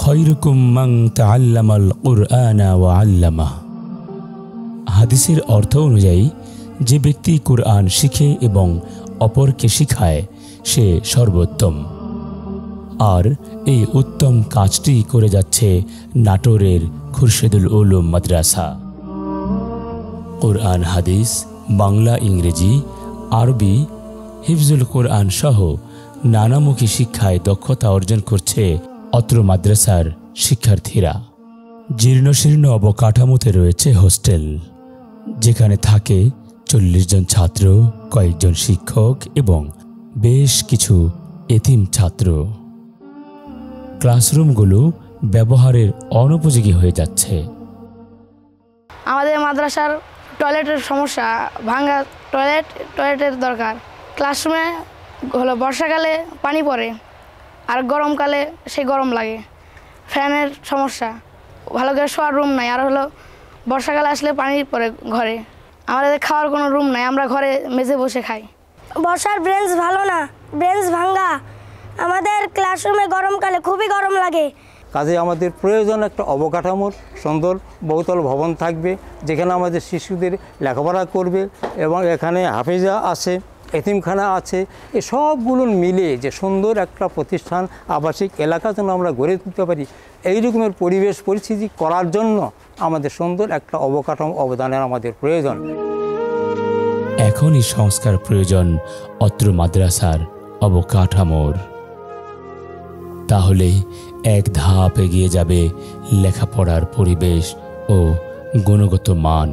খায়রুকুম মান তাআল্লামাল কুরআনা ওয়া আল্লামাহ। হাদিসের অর্থ অনুযায়ী যে ব্যক্তি কুরআন শিখে এবং অপরকে শিখায় সে সর্বোত্তম। আর এই উত্তম কাজটি করে যাচ্ছে নাটোরের খুরশেদুল উলুম মাদ্রাসা। কুরআন হাদিস, বাংলা, ইংরেজি, আরবি, হিফজুল কুরআন সহ নানামুখী শিক্ষায় দক্ষতা অর্জন করছে অত্র মাদ্রাসার শিক্ষার্থীরা। জীর্ণশীর্ণ অবকাঠামোতে রয়েছে হোস্টেল, যেখানে থাকে 40 জন ছাত্র, কয়েকজন শিক্ষক এবং বেশ কিছু এতিম ছাত্র। ক্লাসরুমগুলো ব্যবহারের অনুপযোগী হয়ে যাচ্ছে। আমাদের মাদ্রাসার টয়লেটের সমস্যা, ভাঙা টয়লেটের দরকার। ক্লাসরুমে হলো বর্ষাকালে পানি পড়ে, আর গরমকালে সেই গরম লাগে। ফ্যানের সমস্যা, ভালো করে শোয়ার রুম নাই। আর হলো বর্ষাকালে আসলে পানি পড়ে ঘরে। আমাদের খাওয়ার কোনো রুম নাই, আমরা ঘরে মেঝে বসে খাই। বসার বেঞ্চ ভালো না, বেঞ্চ ভাঙা। আমাদের ক্লাসরুমে গরমকালে খুবই গরম লাগে। কাজে আমাদের প্রয়োজন একটা অবকাঠামোর সুন্দর বহুতল ভবন থাকবে, যেখানে আমাদের শিশুদের লেখাপড়া করবে এবং এখানে হাফেজা আছে, এতিমখানা আছে। এই সবগুলো মিলে যে সুন্দর একটা প্রতিষ্ঠান, আবাসিক এলাকা যেন আমরা গড়ে তুলতে পারি, এই রকমের পরিবেশ পরিস্থিতি করার জন্য আমাদের সুন্দর একটা অবকাঠামো অবদানের আমাদের প্রয়োজন। এখনই সংস্কার প্রয়োজন অত্র মাদ্রাসার অবকাঠামোর। তাহলে এক ধাপ এগিয়ে যাবে লেখাপড়ার পরিবেশ ও গুণগত মান।